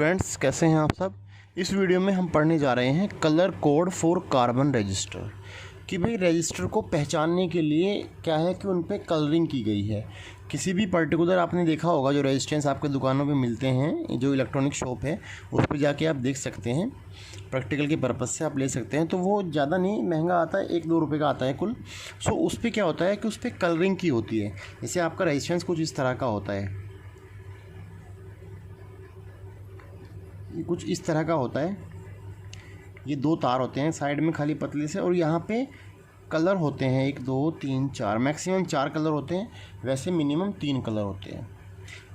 Students, कैसे हैं आप सब। इस वीडियो में हम पढ़ने जा रहे हैं colour code for carbon register कि भाई रजिस्टर को पहचानने के लिए क्या है कि उन पे कलरिंग की गई है। किसी भी पर्टिकुलर आपने देखा होगा जो रेजिस्टेंस आपके दुकानों पे मिलते हैं, जो इलेक्ट्रॉनिक शॉप है उस पर जाके आप देख सकते हैं, प्रैक्टिकल के पर्पज़ से आप ले सकते हैं। तो वो ज़्यादा नहीं महंगा आता है, 1-2 रुपये का आता है कुल। सो उस पर क्या होता है कि उस पर कलरिंग की होती है। जैसे आपका रेजिस्टेंस कुछ इस तरह का होता है, ये कुछ इस तरह का होता है। ये 2 तार होते हैं साइड में खाली पतले से, और यहाँ पे कलर होते हैं 1 2 3 4, मैक्सिमम 4 कलर होते हैं, वैसे मिनिमम 3 कलर होते हैं।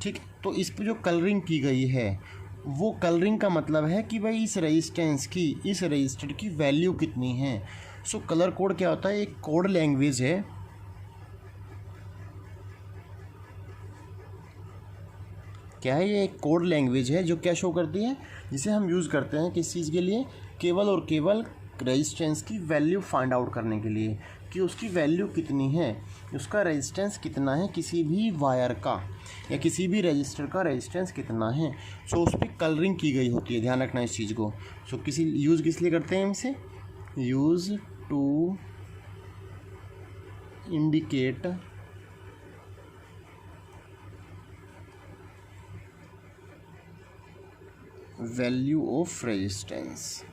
ठीक, तो इस पे जो कलरिंग की गई है वो कलरिंग का मतलब है कि भाई इस रेजिस्टेंस की, इस रजिस्टर की वैल्यू कितनी है। सो कलर कोड क्या होता है, एक कोड लैंग्वेज है। क्या है ये, एक कोड लैंग्वेज है जो क्या शो करती है, जिसे हम यूज़ करते हैं किस चीज़ के लिए, केवल और केवल रेजिस्टेंस की वैल्यू फाइंड आउट करने के लिए कि उसकी वैल्यू कितनी है, उसका रेजिस्टेंस कितना है, किसी भी वायर का या किसी भी रजिस्टर का रेजिस्टेंस कितना है। सो उस पर कलरिंग की गई होती है, ध्यान रखना इस चीज़ को। सो किसी यूज़ किस लिए करते हैं इसे, use to indicate value of resistance.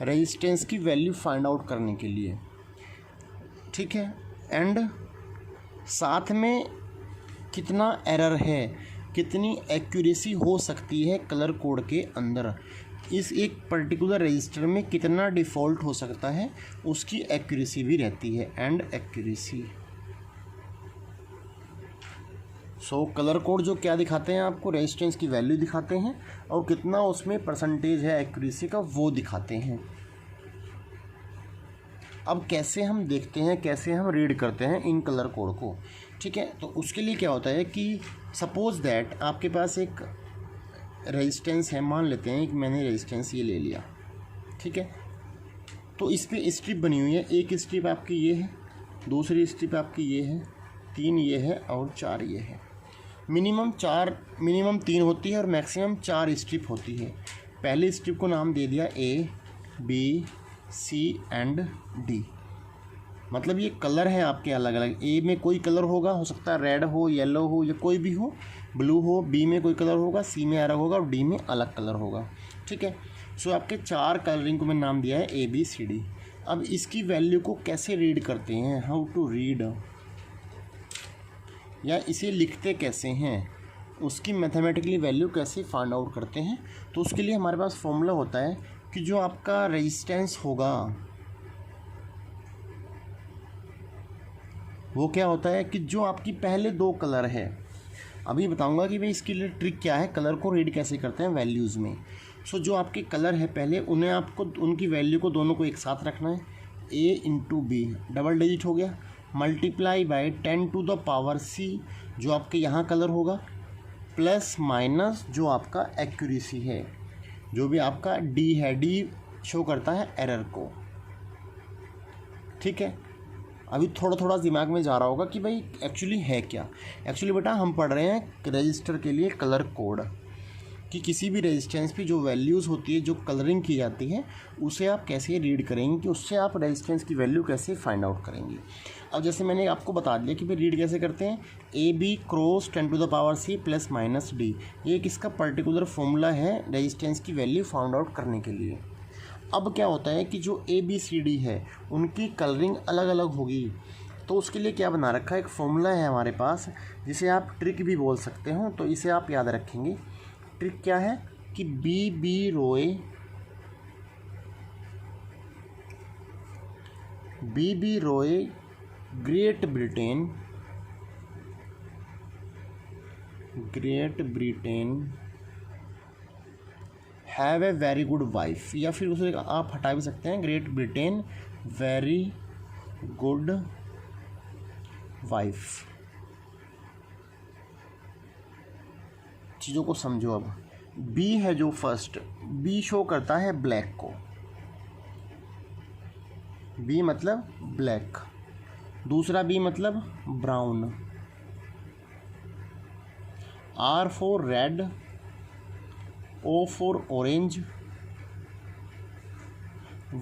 Resistance की वैल्यू फाइंड आउट करने के लिए, ठीक है। एंड साथ में कितना एरर है, कितनी एक्यूरेसी हो सकती है कलर कोड के अंदर, इस एक पर्टिकुलर रजिस्टर में कितना डिफ़ॉल्ट हो सकता है, उसकी एक्यूरेसी भी रहती है। And accuracy, so colour code जो क्या दिखाते हैं आपको, रेजिस्टेंस की वैल्यू दिखाते हैं और कितना उसमें परसेंटेज है एक्यूरेसी का वो दिखाते हैं। अब कैसे हम देखते हैं, कैसे हम रीड करते हैं इन कलर कोड को, ठीक है। तो उसके लिए क्या होता है कि सपोज़ दैट आपके पास एक रेजिस्टेंस है, मान लेते हैं कि मैंने रेजिस्टेंस ये ले लिया, ठीक है। तो इस पर स्ट्रिप बनी हुई है, एक स्ट्रिप आपकी ये है, दूसरी स्ट्रिप आपकी ये है, 3 ये है और 4 ये है। मिनिमम 3 होती है और मैक्सिमम 4 स्ट्रिप होती है। पहले स्ट्रिप को नाम दे दिया A, B, C and D। मतलब ये कलर है आपके अलग अलग। A में कोई कलर होगा, हो सकता है रेड हो, येलो हो या कोई भी हो, ब्लू हो। B में कोई कलर होगा, C में अलग होगा और D में अलग कलर होगा, ठीक है। सो आपके 4 कलरिंग को मैंने नाम दिया है A, B, C, D। अब इसकी वैल्यू को कैसे रीड करते हैं, हाउ टू रीड, या इसे लिखते कैसे हैं, उसकी मैथमेटिकली वैल्यू कैसे फाइंड आउट करते हैं। तो उसके लिए हमारे पास फॉर्मूला होता है कि जो आपका रेजिस्टेंस होगा वो क्या होता है कि जो आपकी पहले 2 कलर है, अभी बताऊंगा कि भाई इसके लिए ट्रिक क्या है, कलर को रीड कैसे करते हैं वैल्यूज़ में। सो जो आपके कलर है पहले, उन्हें आपको उनकी वैल्यू को दोनों को एक साथ रखना है। A into B double digit हो गया, multiply by 10 to the power C जो आपके यहाँ कलर होगा, प्लस माइनस जो आपका एक्यूरेसी है, जो भी आपका D है, D शो करता है एरर को, ठीक है। अभी थोड़ा थोड़ा दिमाग में जा रहा होगा कि भाई एक्चुअली है क्या। एक्चुअली बेटा हम पढ़ रहे हैं रजिस्टर के लिए कलर कोड, कि किसी भी रेजिस्टेंस की जो वैल्यूज़ होती है, जो कलरिंग की जाती है, उसे आप कैसे रीड करेंगे, कि उससे आप रेजिस्टेंस की वैल्यू कैसे फाइंड आउट करेंगे। अब जैसे मैंने आपको बता दिया कि भाई रीड कैसे करते हैं, AB cross 10 to the power C plus minus D, ये एक इसका पर्टिकुलर फॉर्मूला है रेजिस्टेंस की वैल्यू फाइंड आउट करने के लिए। अब क्या होता है कि जो ABCD है उनकी कलरिंग अलग अलग होगी, तो उसके लिए क्या बना रखा है, एक फॉर्मूला है हमारे पास जिसे आप ट्रिक भी बोल सकते हो, तो इसे आप याद रखेंगे। ट्रिक क्या है कि BB रोए, BB रोए Great Britain have a very good wife, या फिर उसे आप हटा भी सकते हैं, great Britain very good wife. चीज़ों को समझो। अब B है जो फर्स्ट, B शो करता है ब्लैक को, B मतलब ब्लैक, दूसरा B मतलब brown, R for red, O for orange,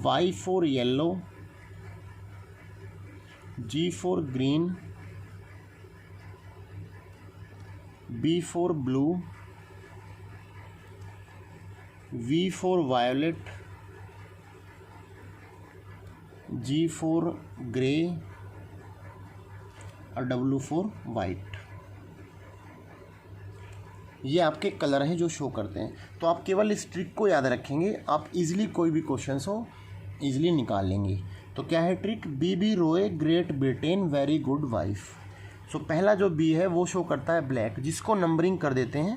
Y for yellow, G for green, B for blue, V for violet, G for grey और W for white। ये आपके colour हैं जो शो करते हैं। तो आप केवल इस ट्रिक को याद रखेंगे, आप इजीली कोई भी क्वेश्चन हो इजीली निकाल लेंगे। तो क्या है trick? B Roy Great Britain very good wife. So पहला जो बी है वो शो करता है ब्लैक, जिसको नंबरिंग कर देते हैं।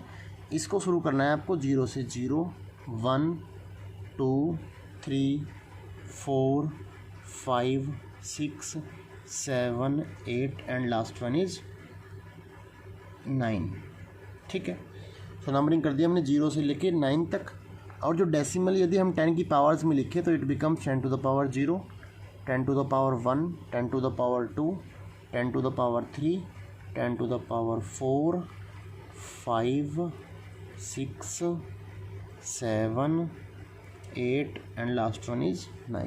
इसको शुरू करना है आपको 0 से 0, 1 2 3 4 5 6 7 8 एंड लास्ट वन इज 9। ठीक है, तो नंबरिंग कर दिया हमने 0 से लेके 9 तक। और जो डेसिमल यदि हम 10 की पावर्स में लिखे तो it becomes 10 to the power 0, 10 to the power 1, 10 to the power 2, 10 to the power 3, 10 to the power 4, 5 6 7 8 and last one is 9।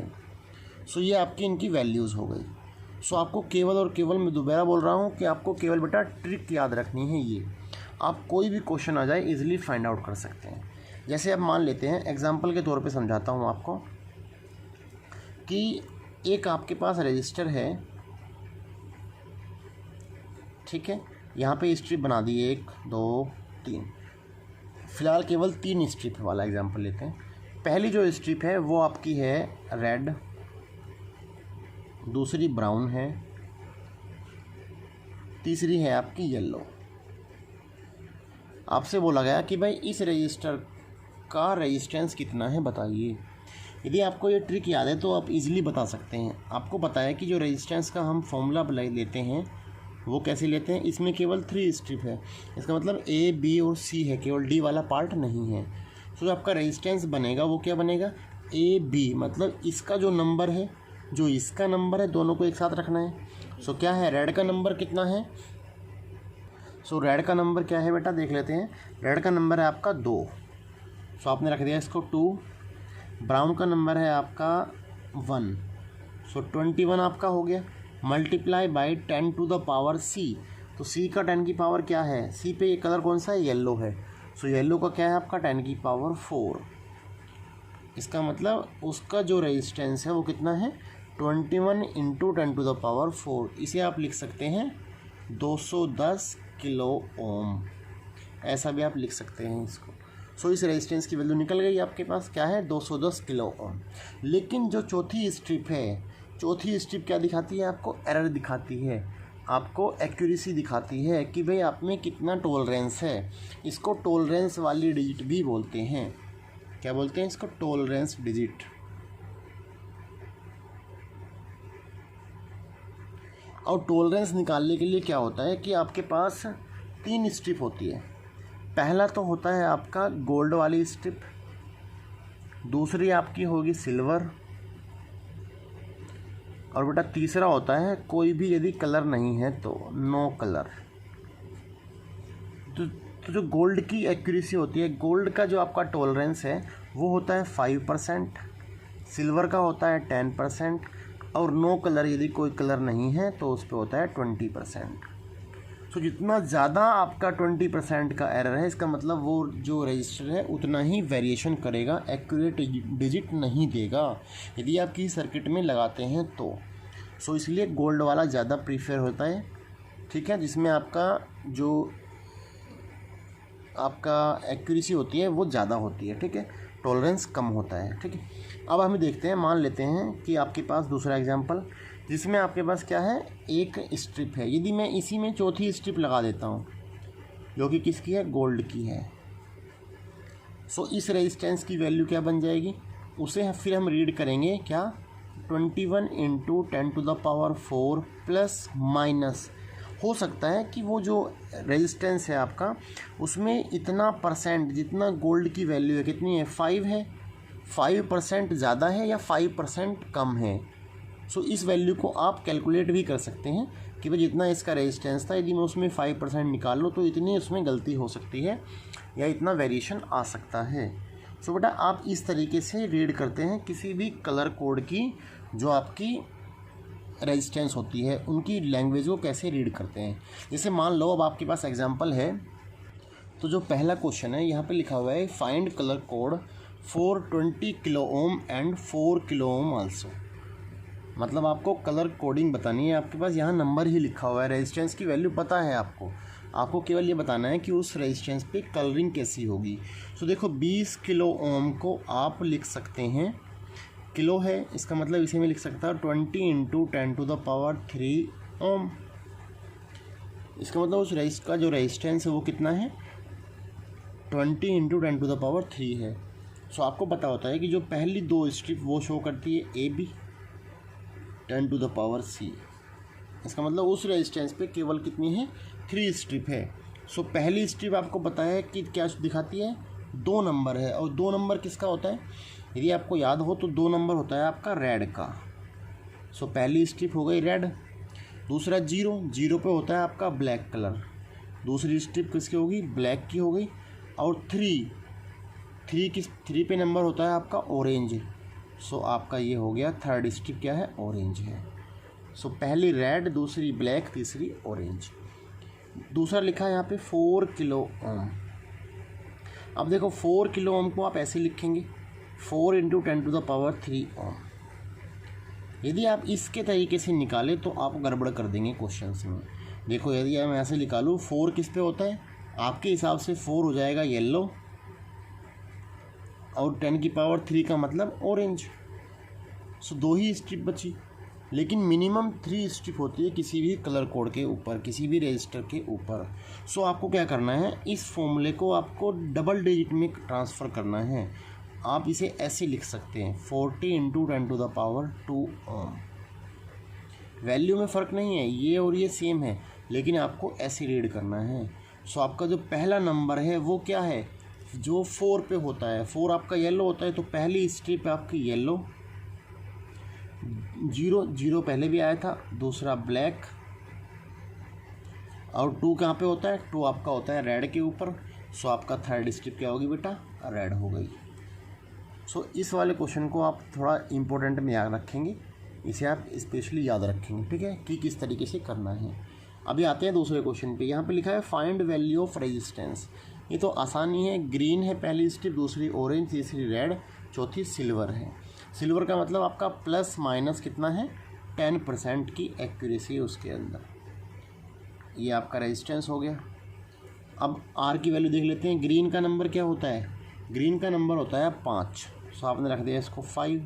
So ये आपकी इनकी वैल्यूज़ हो गई। सो आपको केवल और केवल, मैं दोबारा बोल रहा हूँ कि आपको केवल बेटा ट्रिक याद रखनी है। ये आप कोई भी क्वेश्चन आ जाए इजीली फाइंड आउट कर सकते हैं। जैसे अब मान लेते हैं, एग्जांपल के तौर पे समझाता हूँ आपको कि एक आपके पास रजिस्टर है, ठीक है। यहाँ पे स्ट्रिप बना दी 1 2 3। फ़िलहाल केवल 3 स्ट्रिप वाला एग्जांपल लेते हैं। पहली जो स्ट्रिप है वो आपकी है रेड, दूसरी ब्राउन है, तीसरी है आपकी येलो। आपसे बोला गया कि भाई इस रजिस्टर का रेजिस्टेंस कितना है बताइए। यदि आपको ये ट्रिक याद है तो आप इजीली बता सकते हैं। आपको पता है कि जो रेजिस्टेंस का हम फॉर्मूला लेते हैं वो कैसे लेते हैं। इसमें केवल 3 स्ट्रिप है, इसका मतलब A B और C है, केवल D वाला पार्ट नहीं है। तो जो आपका रेजिस्टेंस बनेगा वो क्या बनेगा? AB, मतलब इसका जो नंबर है, जो इसका नंबर है, दोनों को एक साथ रखना है। सो क्या है, रेड का नंबर कितना है? सो रेड का नंबर क्या है बेटा, देख लेते हैं। रेड का नंबर है आपका 2, सो आपने रख दिया इसको 2। ब्राउन का नंबर है आपका 1, सो 21 आपका हो गया। Multiply by 10 to the power C, तो C का 10 की पावर क्या है? C पे ये कलर कौन सा है? येलो है। सो येलो का क्या है आपका? 10 की पावर 4। इसका मतलब उसका जो रेजिस्टेंस है वो कितना है? 21 इंटू 10 टू द पावर 4। इसे आप लिख सकते हैं 210 किलो ओम, ऐसा भी आप लिख सकते हैं इसको। सो इस रेजिस्टेंस की वैल्यू निकल गई आपके पास, क्या है? 210 किलो ओम। लेकिन जो चौथी स्ट्रिप है, चौथी स्ट्रिप क्या दिखाती है आपको? एरर दिखाती है, आपको एक्यूरेसी दिखाती है कि भाई आप में कितना टॉलरेंस है। इसको टॉलरेंस वाली डिजिट भी बोलते हैं। क्या बोलते हैं इसको? Tolerance digit. और टॉलरेंस निकालने के लिए क्या होता है कि आपके पास 3 स्ट्रिप होती है। पहला तो होता है आपका गोल्ड वाली स्ट्रिप, दूसरी आपकी होगी सिल्वर, और बेटा तीसरा होता है कोई भी यदि कलर नहीं है तो नो कलर। तो जो गोल्ड की एक्यूरेसी होती है, गोल्ड का जो आपका टॉलरेंस है वो होता है 5%, सिल्वर का होता है 10%, और नो कलर यदि कोई कलर नहीं है तो उस पर होता है 20%। तो जितना ज़्यादा आपका 20% का एरर है, इसका मतलब वो जो रजिस्टर है उतना ही वेरिएशन करेगा, एक्यूरेट डिजिट नहीं देगा यदि आप किसी सर्किट में लगाते हैं तो। सो इसलिए गोल्ड वाला ज़्यादा प्रीफर होता है, ठीक है, जिसमें आपका जो आपका एक्यूरेसी होती है वो ज़्यादा होती है, ठीक है, टॉलरेंस कम होता है, ठीक है। अब हमें देखते हैं, मान लेते हैं कि आपके पास दूसरा एग्जांपल जिसमें आपके पास क्या है, एक स्ट्रिप है। यदि मैं इसी में चौथी स्ट्रिप लगा देता हूँ जो कि किसकी है? गोल्ड की है। सो इस रेजिस्टेंस की वैल्यू क्या बन जाएगी? उसे फिर हम रीड करेंगे क्या? 21 into 10 to the power 4 plus minus. हो सकता है कि वो जो रेजिस्टेंस है आपका उसमें इतना परसेंट, जितना गोल्ड की वैल्यू है कितनी है? 5 है। 5% ज़्यादा है या 5% कम है। सो इस वैल्यू को आप कैलकुलेट भी कर सकते हैं कि भाई जितना इसका रेजिस्टेंस था, यदि मैं उसमें 5% निकाल लूँ तो इतनी उसमें गलती हो सकती है या इतना वेरिएशन आ सकता है। सो बेटा आप इस तरीके से रीड करते हैं किसी भी कलर कोड की जो आपकी रेजिस्टेंस होती है, उनकी लैंग्वेज को कैसे रीड करते हैं। जैसे मान लो अब आपके पास एग्जांपल है, तो जो पहला क्वेश्चन है यहाँ पे लिखा हुआ है find colour code for 20 kilo ohm and 4 kilo ohm also. मतलब आपको कलर कोडिंग बतानी है। आपके पास यहाँ नंबर ही लिखा हुआ है, रेजिस्टेंस की वैल्यू पता है आपको केवल ये बताना है कि उस रेजिस्टेंस पे कलरिंग कैसी होगी। सो देखो 20 किलो ओम को आप लिख सकते हैं, किलो है इसका मतलब इसे में लिख सकता हूँ 20 × 10⁻³ ओम। इसका मतलब उस रेजिस्टर का जो रेजिस्टेंस है वो कितना है, 20 × 10⁻³ है। सो आपको पता होता है कि जो पहली 2 स्ट्रिप वो शो करती है AB 10⁻⁶। इसका मतलब उस रेजिस्टेंस पे केवल कितनी है, 3 स्ट्रिप है। सो पहली स्ट्रिप आपको पता है कि क्या दिखाती है, 2 नंबर है। और 2 नंबर किसका होता है, यदि आपको याद हो तो 2 नंबर होता है आपका रेड का। सो पहली स्ट्रिप हो गई रेड। दूसरा 0 पे होता है आपका ब्लैक कलर। दूसरी स्ट्रिप किसकी होगी, ब्लैक की हो गई। और 3 पे नंबर होता है आपका ऑरेंज। सो आपका ये हो गया थर्ड स्ट्रिप क्या है, ऑरेंज है। सो पहली रेड, दूसरी ब्लैक, तीसरी ऑरेंज। दूसरा लिखा है यहाँ पे 4 किलो ओम। अब देखो 4 किलो ओम को आप ऐसे लिखेंगे 4 × 10⁻³ ओम। यदि आप इसके तरीके से निकालें तो आप गड़बड़ कर देंगे क्वेश्चंस में। देखो यदि मैं ऐसे निकालूँ 4 किस पे होता है, आपके हिसाब से 4 हो जाएगा येलो और 10⁻³ का मतलब ऑरेंज। सो 2 ही स्ट्रिप बची, लेकिन मिनिमम 3 स्ट्रिप होती है किसी भी कलर कोड के ऊपर, किसी भी रजिस्टर के ऊपर। सो आपको क्या करना है, इस फॉर्मूले को आपको डबल डिजिट में ट्रांसफ़र करना है। आप इसे ऐसे लिख सकते हैं 40 × 10⁻² ओम। वैल्यू में फ़र्क नहीं है, ये और ये सेम है, लेकिन आपको ऐसे रीड करना है। सो आपका जो पहला नंबर है वो क्या है, जो 4 पे होता है। 4 आपका येलो होता है, तो पहली स्ट्रिप आपकी येलो। 0 पहले भी आया था, दूसरा ब्लैक। और 2 कहाँ पे होता है, 2 आपका होता है रेड के ऊपर। सो आपका थर्ड स्ट्रिप क्या होगी बेटा, रेड हो गई। सो इस वाले क्वेश्चन को आप थोड़ा इम्पोर्टेंट में याद रखेंगे, इसे आप स्पेशली याद रखेंगे, ठीक है, कि किस तरीके से करना है। अभी आते हैं दूसरे क्वेश्चन पे। यहाँ पे लिखा है फाइंड वैल्यू ऑफ रेजिस्टेंस। ये तो आसानी है, ग्रीन है पहली स्ट्रिप, दूसरी ऑरेंज, तीसरी रेड, चौथी सिल्वर है। सिल्वर का मतलब आपका प्लस माइनस कितना है, 10% की एक्यूरेसी है उसके अंदर। ये आपका रेजिस्टेंस हो गया। अब आर की वैल्यू देख लेते हैं। ग्रीन का नंबर क्या होता है, ग्रीन का नंबर होता है 5। सो आपने रख दिया इसको 5।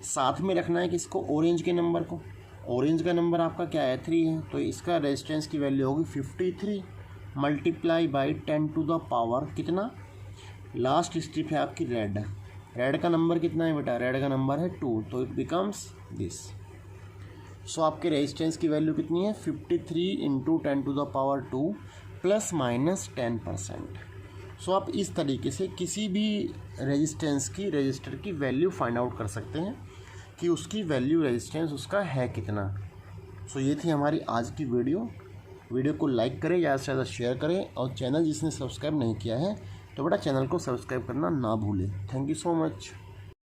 साथ में रखना है किसको, ऑरेंज के नंबर को। ऑरेंज का नंबर आपका क्या है, 3 है, तो इसका रेजिस्टेंस की वैल्यू होगी 53 मल्टीप्लाई बाई 10⁻, कितना, लास्ट स्ट्रिप है आपकी रेड। रेड का नंबर कितना है बेटा, रेड का नंबर है 2, तो इट बिकम्स दिस। सो आपके रेजिस्टेंस की वैल्यू कितनी है, 53 × 10⁻² प्लस माइनस 10%। सो आप इस तरीके से किसी भी रेजिस्टेंस की, रजिस्टर की वैल्यू फाइंड आउट कर सकते हैं कि उसकी वैल्यू, रेजिस्टेंस उसका है कितना। सो ये थी हमारी आज की वीडियो को लाइक करें, ज़्यादा से ज़्यादा शेयर करें, और चैनल जिसने सब्सक्राइब नहीं किया है तो बेटा चैनल को सब्सक्राइब करना ना भूलें। Thank you so much.